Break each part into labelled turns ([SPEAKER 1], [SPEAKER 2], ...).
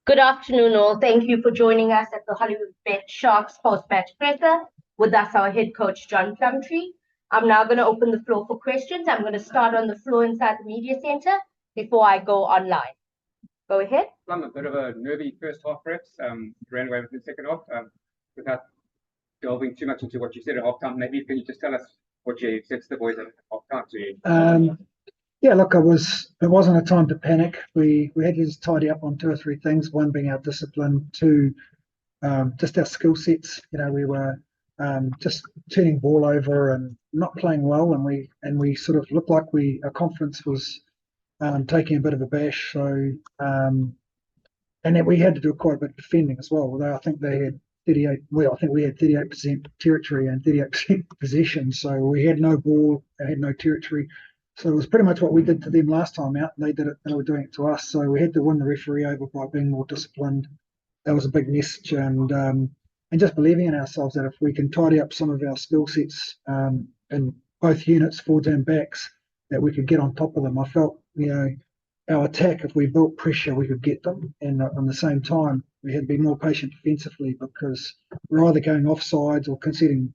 [SPEAKER 1] Good afternoon, all. Thank you for joining us at the Hollywood Bet Sharks post-match presser. With us, our head coach, John Plumtree. I'm now going to open the floor for questions. I'm going to start on the floor inside the media center before I go online. Go ahead.
[SPEAKER 2] Plum, a bit of a nervy first half, perhaps. Ran away with the second half. Without delving too much into what you said at halftime, maybe can you just tell us what you said to the boys at halftime?
[SPEAKER 3] Yeah, look, it wasn't a time to panic. We had to just tidy up on two or three things. One being our discipline, two, just our skill sets. We were just turning ball over and not playing well, and we sort of looked like our confidence was taking a bit of a bash. So and then we had to do quite a bit of defending as well. Although I think they had 38. Well, I think we had 38% territory and 38% possession. So we had no ball, they had no territory. So it was pretty much what we did to them last time out, and they were doing it to us. So we had to win the referee over by being more disciplined. That was a big message, and just believing in ourselves that if we can tidy up some of our skill sets in both units, forwards and backs, that we could get on top of them. I felt, our attack, if we built pressure, we could get them. And at the same time, we had to be more patient defensively because we're either going offsides or conceding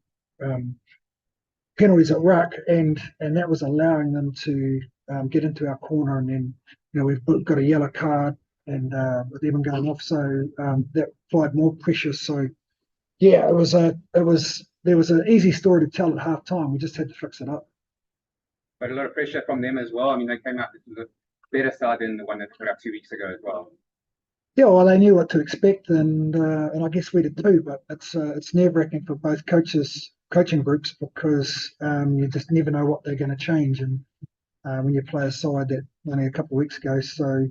[SPEAKER 3] penalties at ruck, and that was allowing them to get into our corner, and then we've got a yellow card and with even going off, so that applied more pressure. So yeah, there was an easy story to tell at half time. We just had to fix it up.
[SPEAKER 2] But a lot of pressure from them as well. I mean, they came out with a better side than the one that put up 2 weeks ago as well.
[SPEAKER 3] Yeah, well, they knew what to expect, and I guess we did too. But it's nerve-wracking for both coaching groups because you just never know what they're going to change, and when you play a side that only a couple of weeks ago. So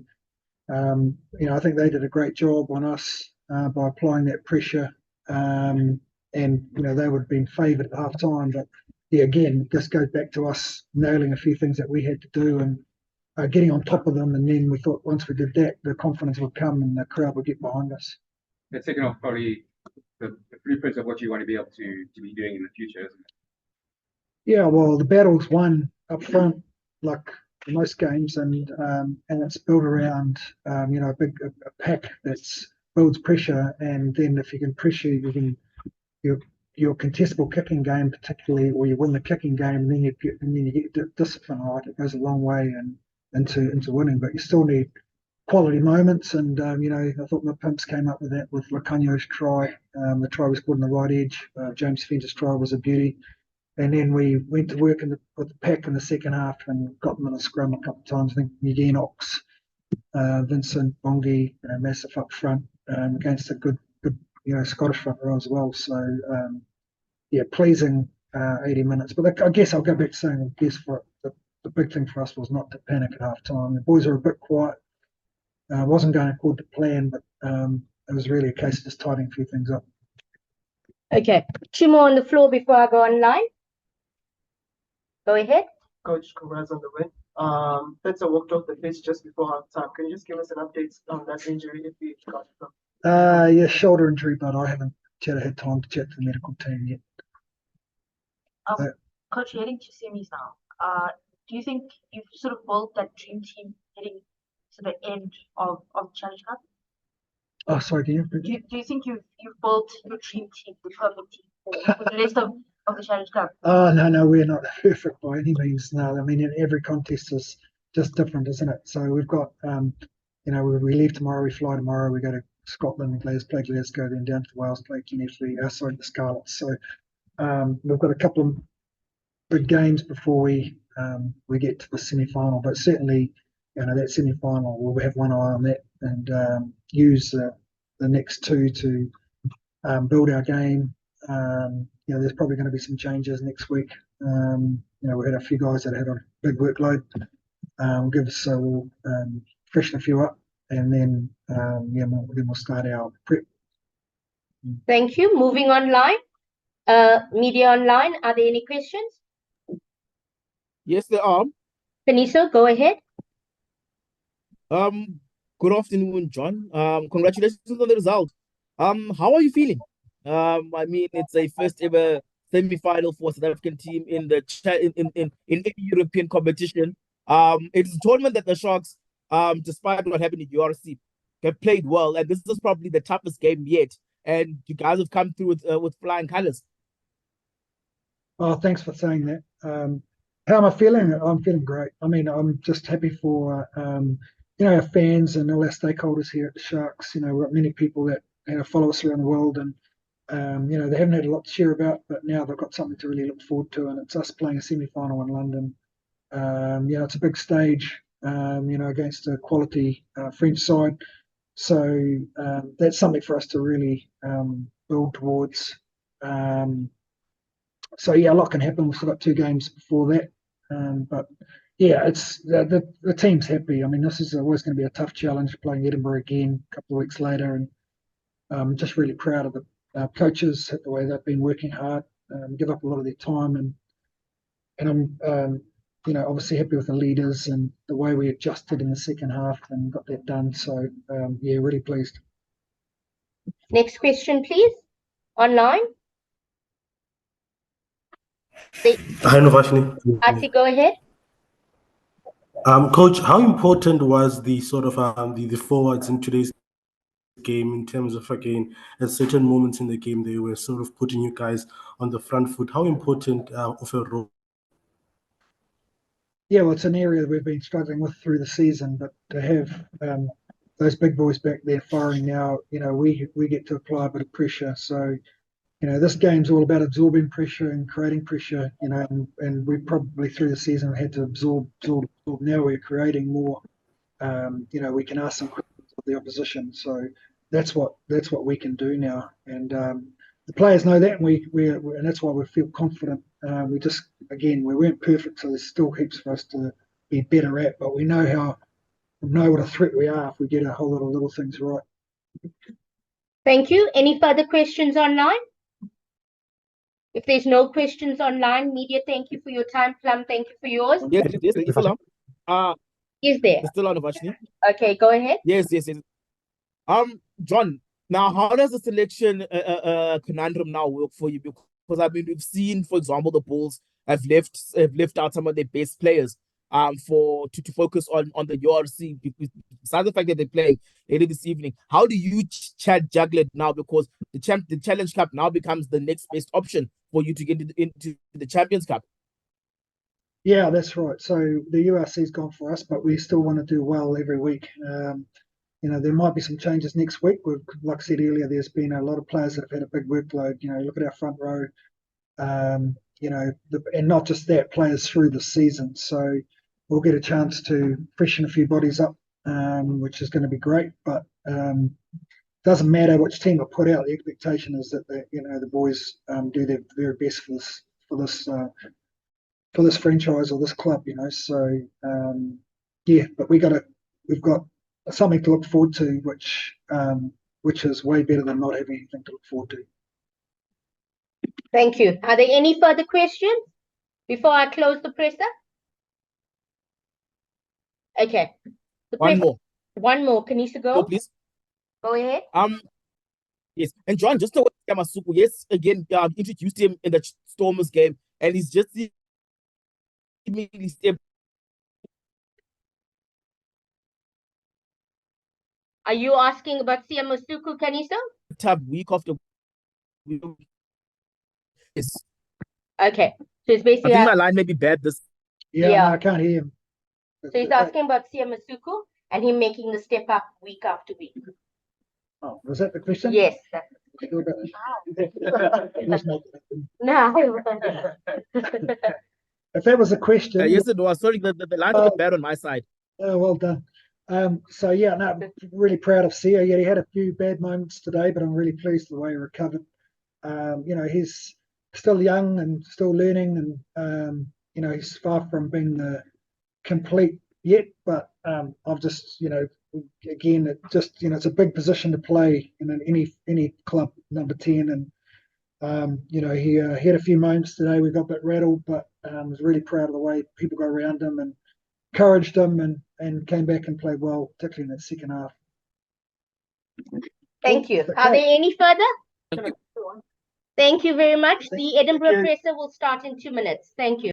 [SPEAKER 3] I think they did a great job on us by applying that pressure, and they would have been favoured at half time. But yeah, again, it just goes back to us nailing a few things that we had to do and getting on top of them, and then we thought once we did that, the confidence would come and the crowd would get behind us.
[SPEAKER 2] That second half probably the blueprints of what you want to be able to be doing in the future, isn't it?
[SPEAKER 3] Yeah, well, the battle's won up front, like most games, and it's built around a pack that builds pressure, and then if you can pressure, you can your contestable kicking game, particularly, or you win the kicking game, and then you get discipline right. It goes a long way and into winning, but you still need quality moments, and I thought the Pimps came up with that with Lacanio's try. The try was caught on the right edge. James Fenter's try was a beauty, and then we went to work with the pack in the second half and got them in a scrum a couple of times. I think Miguel Knox, Vincent Bongi, massive up front against a good Scottish front row as well. So pleasing 80 minutes. But I guess I'll go back to saying, the big thing for us was not to panic at half time. The boys were a bit quiet. Wasn't going according to plan, but it was really a case of just tidying a few things up.
[SPEAKER 1] Okay, two more on the floor before I go online. Go ahead.
[SPEAKER 4] Coach, congrats on the win. Spencer walked off the pitch just before half time. Can you just give us an update on that injury if you got it from?
[SPEAKER 3] Yeah, shoulder injury, but I haven't had time to chat to the medical team yet.
[SPEAKER 5] Coach, heading to semis now. Do you think you've sort of built that dream team heading to the end of the Challenge Cup?
[SPEAKER 3] Oh, sorry, do
[SPEAKER 5] you think you've built your dream team, the perfect team for the rest of the Challenge Cup?
[SPEAKER 3] Oh, no, we're not perfect by any means. No, I mean, every contest is just different, isn't it? So we've got, we leave tomorrow, we fly tomorrow, we go to Scotland, play Glasgow, then down to Wales, play the Scarlets. So we've got a couple of big games before we get to the semi-final, but certainly, that semi-final, we'll have one eye on that and use the next two to build our game. There's probably going to be some changes next week. We had a few guys that had a big workload. We'll freshen a few up, and then we'll start our prep.
[SPEAKER 1] Thank you. Moving online, media online. Are there any questions?
[SPEAKER 6] Yes, there are.
[SPEAKER 1] Peniso, go ahead.
[SPEAKER 6] Good afternoon, John. Congratulations on the result. How are you feeling? I mean, it's a first ever semi-final for South African team in any European competition. It's a tournament that the Sharks, despite what happened in URC, have played well, and this is probably the toughest game yet. And you guys have come through with flying colors.
[SPEAKER 3] Oh, thanks for saying that. How am I feeling? I'm feeling great. I mean, I'm just happy for our fans and all our stakeholders here at the Sharks. We've got many people that follow us around the world, and they haven't had a lot to share about, but now they've got something to really look forward to, and it's us playing a semi-final in London. It's a big stage, against a quality French side. So that's something for us to really build towards. So yeah, a lot can happen. We've still got 2 games before that, but yeah, it's the team's happy. I mean, this is always going to be a tough challenge playing Edinburgh again a couple of weeks later, and I'm just really proud of the coaches, the way they've been working hard, give up a lot of their time, and I'm obviously happy with the leaders and the way we adjusted in the second half and got that done. So yeah, really pleased.
[SPEAKER 1] Next question, please. Online.
[SPEAKER 7] Hi, Novashni.
[SPEAKER 1] Asi, go ahead.
[SPEAKER 7] Coach, how important was the sort of the forwards in today's game in terms of, again, at certain moments in the game they were sort of putting you guys on the front foot? How important of a role?
[SPEAKER 3] Yeah, well, it's an area that we've been struggling with through the season, but to have those big boys back there firing now, we get to apply a bit of pressure. So, this game's all about absorbing pressure and creating pressure, and we probably through the season had to absorb. Now we're creating more. We can ask some questions of the opposition. So that's what we can do now, and the players know that, and and that's why we feel confident. We just, again, we weren't perfect, so there's still heaps for us to be better at, but we know what a threat we are if we get a whole lot of little things right.
[SPEAKER 1] Thank you. Any further questions online? If there's no questions online, media, thank you for your time. Plum, thank you for yours.
[SPEAKER 6] Yes, it's still on.
[SPEAKER 1] Is there?
[SPEAKER 6] It's still on, Novashni.
[SPEAKER 1] Okay, go ahead.
[SPEAKER 6] Yes. John, now how does the selection conundrum now work for you? Because I mean, we've seen, for example, the Bulls have left out some of their best players to focus on the URC, besides the fact that they're playing later this evening. How do you juggle it now? Because the Challenge Cup now becomes the next best option for you to get into the Champions Cup.
[SPEAKER 3] Yeah, that's right. So the URC's gone for us, but we still want to do well every week. There might be some changes next week. Like I said earlier, there's been a lot of players that have had a big workload. Look at our front row. And not just that, players through the season. So we'll get a chance to freshen a few bodies up, which is going to be great. But doesn't matter which team I put out. The expectation is that the boys do their very best for this franchise or this club. So yeah, but we've got something to look forward to, which is way better than not having anything to look forward to.
[SPEAKER 1] Thank you. Are there any further questions before I close the presser? Okay.
[SPEAKER 6] One more.
[SPEAKER 1] Kanisa, go.
[SPEAKER 6] So please.
[SPEAKER 1] Go ahead.
[SPEAKER 6] Yes. And John, just to Yamasuku, yes, again, introduced him in the Stormers game, and he's just immediately stepped.
[SPEAKER 1] Are you asking about Siamasuku, Kanisa?
[SPEAKER 6] Tab week after week. Yes.
[SPEAKER 1] Okay. So it's
[SPEAKER 6] I
[SPEAKER 1] basically
[SPEAKER 6] think my line may be bad this.
[SPEAKER 3] Yeah,
[SPEAKER 1] Yeah.
[SPEAKER 3] No, I can't hear him.
[SPEAKER 1] so he's asking about Siamasuku and him making the step up week after week.
[SPEAKER 3] Oh, was that the question?
[SPEAKER 1] Yes. No.
[SPEAKER 3] If that was a question,
[SPEAKER 6] Yes, it was. Sorry, the line's a bit bad on my side.
[SPEAKER 3] oh, well done. So yeah, no, really proud of Sia. Yeah, he had a few bad moments today, but I'm really pleased with the way he recovered. He's still young and still learning, and he's far from being the complete yet. But I've just, again, it's a big position to play in any club, number 10, and he had a few moments today. We got a bit rattled, but I was really proud of the way people got around him and encouraged him, and came back and played well, particularly in that second half.
[SPEAKER 1] Thank you.
[SPEAKER 3] Okay.
[SPEAKER 1] Are there any further?
[SPEAKER 6] Thank you.
[SPEAKER 1] Thank you very much.
[SPEAKER 3] Thank
[SPEAKER 1] The Edinburgh
[SPEAKER 4] you.
[SPEAKER 1] presser will start in 2 minutes. Thank you.